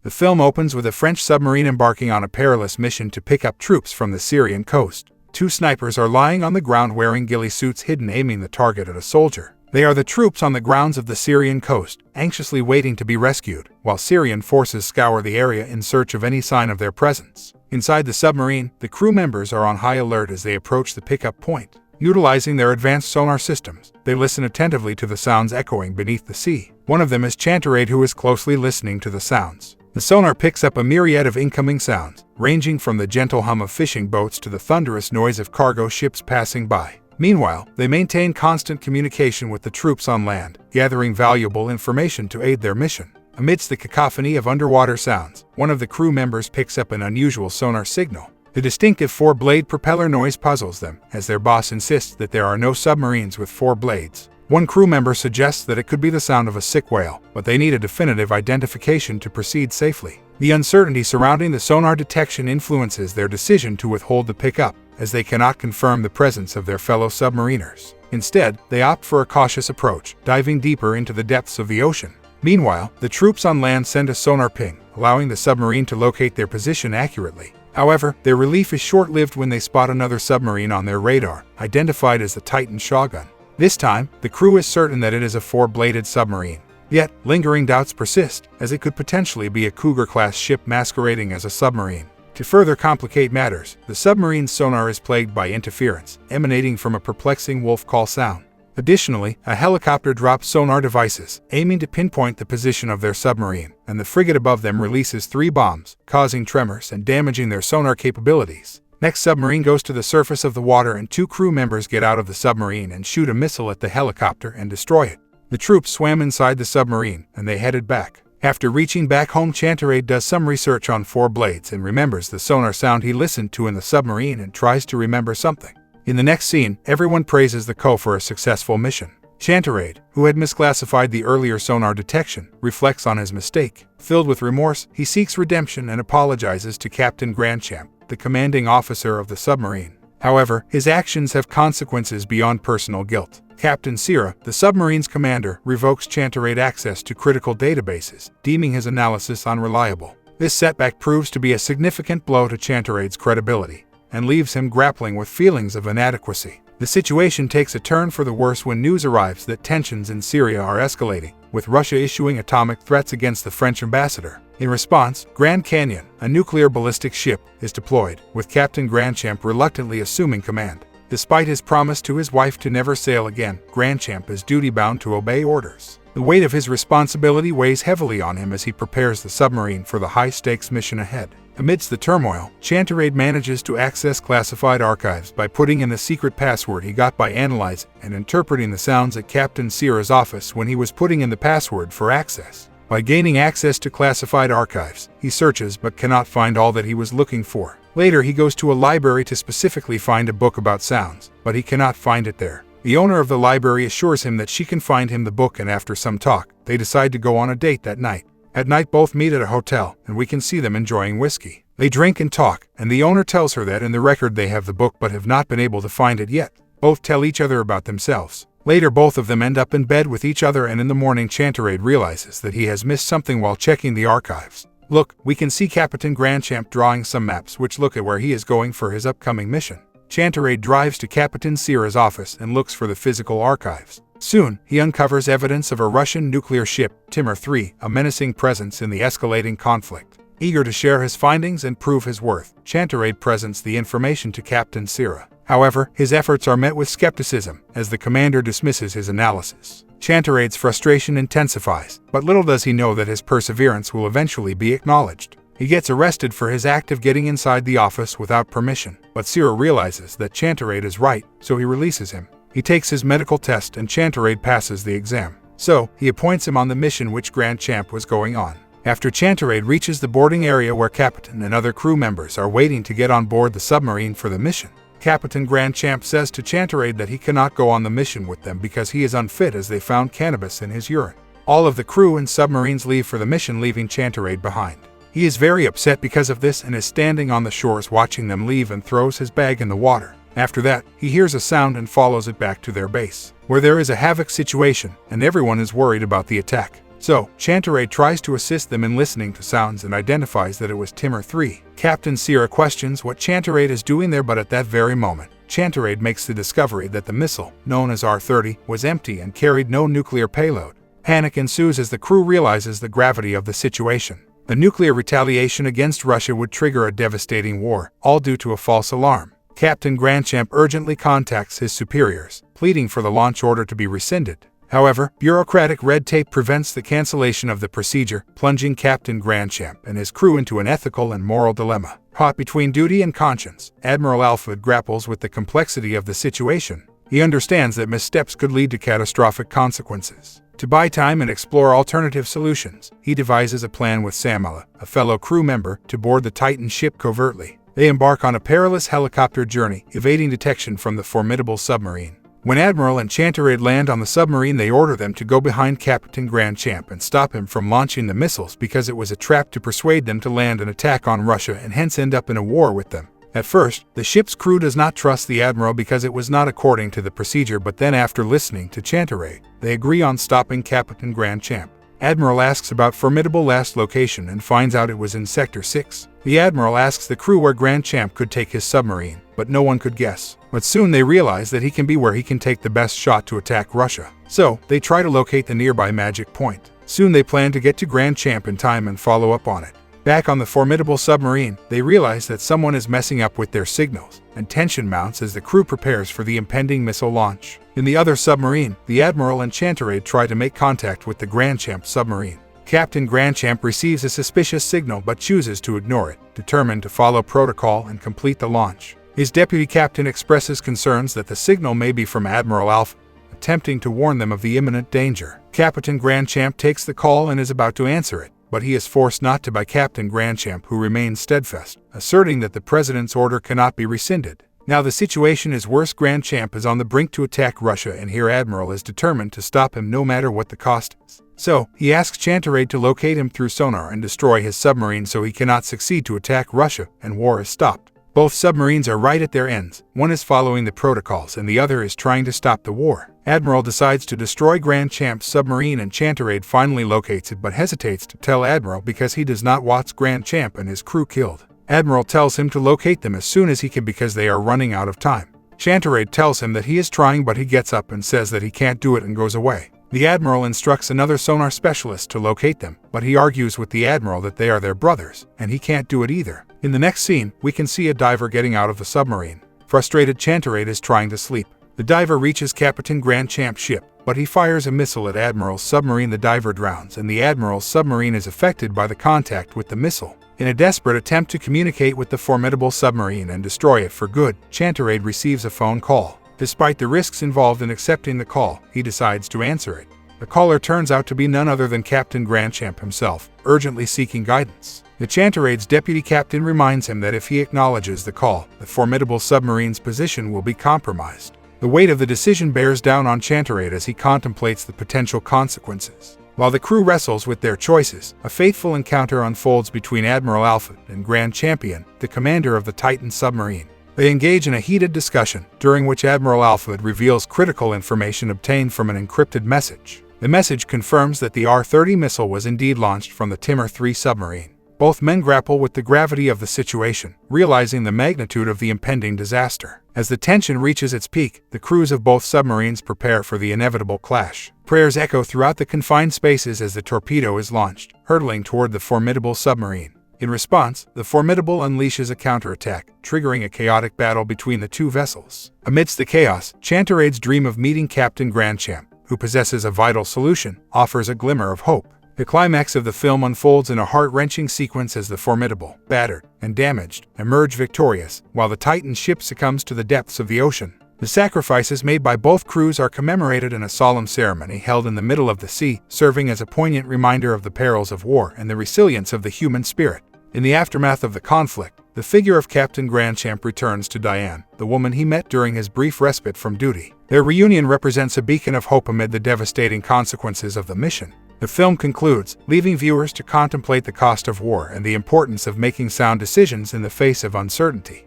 The film opens with a French submarine embarking on a perilous mission to pick up troops from the Syrian coast. Two snipers are lying on the ground wearing ghillie suits hidden, aiming the target at a soldier. They are the troops on the grounds of the Syrian coast, anxiously waiting to be rescued, while Syrian forces scour the area in search of any sign of their presence. Inside the submarine, the crew members are on high alert as they approach the pickup point. Utilizing their advanced sonar systems, they listen attentively to the sounds echoing beneath the sea. One of them is Chanterade, who is closely listening to the sounds. The sonar picks up a myriad of incoming sounds, ranging from the gentle hum of fishing boats to the thunderous noise of cargo ships passing by. Meanwhile, they maintain constant communication with the troops on land, gathering valuable information to aid their mission. Amidst the cacophony of underwater sounds, one of the crew members picks up an unusual sonar signal. The distinctive four-blade propeller noise puzzles them, as their boss insists that there are no submarines with four blades. One crew member suggests that it could be the sound of a sick whale, but they need a definitive identification to proceed safely. The uncertainty surrounding the sonar detection influences their decision to withhold the pickup, as they cannot confirm the presence of their fellow submariners. Instead, they opt for a cautious approach, diving deeper into the depths of the ocean. Meanwhile, the troops on land send a sonar ping, allowing the submarine to locate their position accurately. However, their relief is short-lived when they spot another submarine on their radar, identified as the Titan Shogun. This time, the crew is certain that it is a four-bladed submarine. Yet, lingering doubts persist, as it could potentially be a Cougar-class ship masquerading as a submarine. To further complicate matters, the submarine's sonar is plagued by interference, emanating from a perplexing wolf call sound. Additionally, a helicopter drops sonar devices, aiming to pinpoint the position of their submarine, and the frigate above them releases 3 bombs, causing tremors and damaging their sonar capabilities. Next, submarine goes to the surface of the water and 2 crew members get out of the submarine and shoot a missile at the helicopter and destroy it. The troops swam inside the submarine, and they headed back. After reaching back home, Chanterade does some research on four blades and remembers the sonar sound he listened to in the submarine and tries to remember something. In the next scene, everyone praises the co for a successful mission. Chanterade, who had misclassified the earlier sonar detection, reflects on his mistake. Filled with remorse, he seeks redemption and apologizes to Captain Grandchamp, the commanding officer of the submarine. However, his actions have consequences beyond personal guilt. Captain Sierra, the submarine's commander, revokes Chanterade access to critical databases, deeming his analysis unreliable. This setback proves to be a significant blow to Chanterade's credibility, and leaves him grappling with feelings of inadequacy. The situation takes a turn for the worse when news arrives that tensions in Syria are escalating, with Russia issuing atomic threats against the French ambassador. In response, Grand Canyon, a nuclear ballistic ship, is deployed, with Captain Grandchamp reluctantly assuming command. Despite his promise to his wife to never sail again, Grandchamp is duty-bound to obey orders. The weight of his responsibility weighs heavily on him as he prepares the submarine for the high-stakes mission ahead. Amidst the turmoil, Chanterade manages to access classified archives by putting in the secret password he got by analyzing and interpreting the sounds at Captain Sierra's office when he was putting in the password for access. By gaining access to classified archives, he searches but cannot find all that he was looking for. Later, he goes to a library to specifically find a book about sounds, but he cannot find it there. The owner of the library assures him that she can find him the book, and after some talk, they decide to go on a date that night. At night, both meet at a hotel, and we can see them enjoying whiskey. They drink and talk, and the owner tells her that in the record they have the book but have not been able to find it yet. Both tell each other about themselves. Later, both of them end up in bed with each other, and in the morning, Chanterade realizes that he has missed something while checking the archives. Look, we can see Captain Grandchamp drawing some maps which look at where he is going for his upcoming mission. Chanterade drives to Captain Sierra's office and looks for the physical archives. Soon, he uncovers evidence of a Russian nuclear ship, Timur 3, a menacing presence in the escalating conflict. Eager to share his findings and prove his worth, Chanterade presents the information to Captain Sierra. However, his efforts are met with skepticism, as the commander dismisses his analysis. Chanterade's frustration intensifies, but little does he know that his perseverance will eventually be acknowledged. He gets arrested for his act of getting inside the office without permission, but Sierra realizes that Chanterade is right, so he releases him. He takes his medical test and Chanterade passes the exam. So, he appoints him on the mission which Grandchamp was going on. After Chanterade reaches the boarding area where Captain and other crew members are waiting to get on board the submarine for the mission, Captain Grandchamp says to Chanterade that he cannot go on the mission with them because he is unfit, as they found cannabis in his urine. All of the crew and submarines leave for the mission, leaving Chanterade behind. He is very upset because of this and is standing on the shores watching them leave and throws his bag in the water. After that, he hears a sound and follows it back to their base, where there is a havoc situation and everyone is worried about the attack. So, Chanterade tries to assist them in listening to sounds and identifies that it was Timor 3. Captain Sierra questions what Chanterade is doing there, but at that very moment, Chanterade makes the discovery that the missile, known as R-30, was empty and carried no nuclear payload. Panic ensues as the crew realizes the gravity of the situation. The nuclear retaliation against Russia would trigger a devastating war, all due to a false alarm. Captain Grandchamp urgently contacts his superiors, pleading for the launch order to be rescinded. However, bureaucratic red tape prevents the cancellation of the procedure, plunging Captain Grandchamp and his crew into an ethical and moral dilemma. Caught between duty and conscience, Admiral Alfred grapples with the complexity of the situation. He understands that missteps could lead to catastrophic consequences. To buy time and explore alternative solutions, he devises a plan with Samala, a fellow crew member, to board the Titan ship covertly. They embark on a perilous helicopter journey, evading detection from the formidable submarine. When Admiral and Chanterade land on the submarine, they order them to go behind Captain Grandchamp and stop him from launching the missiles because it was a trap to persuade them to land an attack on Russia and hence end up in a war with them. At first, the ship's crew does not trust the Admiral because it was not according to the procedure, but then after listening to Chanterade, they agree on stopping Captain Grandchamp. Admiral asks about Formidable last location and finds out it was in Sector 6. The Admiral asks the crew where Grandchamp could take his submarine, but no one could guess. But soon they realize that he can be where he can take the best shot to attack Russia. So, they try to locate the nearby magic point. Soon they plan to get to Grandchamp in time and follow up on it. Back on the Formidable submarine, they realize that someone is messing up with their signals, and tension mounts as the crew prepares for the impending missile launch. In the other submarine, the Admiral and Chanterade try to make contact with the Grandchamp submarine. Captain Grandchamp receives a suspicious signal but chooses to ignore it, determined to follow protocol and complete the launch. His deputy captain expresses concerns that the signal may be from Admiral Alpha, attempting to warn them of the imminent danger. Captain Grandchamp takes the call and is about to answer it, but he is forced not to by Captain Grandchamp, who remains steadfast, asserting that the President's order cannot be rescinded. Now the situation is worse. Grandchamp is on the brink to attack Russia, and here Admiral is determined to stop him no matter what the cost is. So, he asks Chanterade to locate him through sonar and destroy his submarine so he cannot succeed to attack Russia, and war is stopped. Both submarines are right at their ends. One is following the protocols and the other is trying to stop the war. Admiral decides to destroy Grandchamp's submarine and Chanterade finally locates it but hesitates to tell Admiral because he does not want Grandchamp and his crew killed. Admiral tells him to locate them as soon as he can because they are running out of time. Chanterade tells him that he is trying, but he gets up and says that he can't do it and goes away. The Admiral instructs another sonar specialist to locate them, but he argues with the Admiral that they are their brothers, and he can't do it either. In the next scene, we can see a diver getting out of the submarine. Frustrated, Chanterade is trying to sleep. The diver reaches Captain Grandchamp's ship, but he fires a missile at Admiral's submarine. The diver drowns, and the Admiral's submarine is affected by the contact with the missile. In a desperate attempt to communicate with the Formidable submarine and destroy it for good, Chanterade receives a phone call. Despite the risks involved in accepting the call, he decides to answer it. The caller turns out to be none other than Captain Grandchamp himself, urgently seeking guidance. The Chanterade's deputy captain reminds him that if he acknowledges the call, the Formidable submarine's position will be compromised. The weight of the decision bears down on Chanterade as he contemplates the potential consequences. While the crew wrestles with their choices, a fateful encounter unfolds between Admiral Alfred and Grand Champion, the commander of the Titan submarine. They engage in a heated discussion, during which Admiral Alfred reveals critical information obtained from an encrypted message. The message confirms that the R-30 missile was indeed launched from the Timor 3 submarine. Both men grapple with the gravity of the situation, realizing the magnitude of the impending disaster. As the tension reaches its peak, the crews of both submarines prepare for the inevitable clash. Prayers echo throughout the confined spaces as the torpedo is launched, hurtling toward the Formidable submarine. In response, the Formidable unleashes a counterattack, triggering a chaotic battle between the two vessels. Amidst the chaos, Chanterade's dream of meeting Captain Grandchamp, who possesses a vital solution, offers a glimmer of hope. The climax of the film unfolds in a heart-wrenching sequence as the Formidable, battered and damaged, emerge victorious, while the Titan ship succumbs to the depths of the ocean. The sacrifices made by both crews are commemorated in a solemn ceremony held in the middle of the sea, serving as a poignant reminder of the perils of war and the resilience of the human spirit. In the aftermath of the conflict, the figure of Captain Grandchamp returns to Diane, the woman he met during his brief respite from duty. Their reunion represents a beacon of hope amid the devastating consequences of the mission. The film concludes, leaving viewers to contemplate the cost of war and the importance of making sound decisions in the face of uncertainty.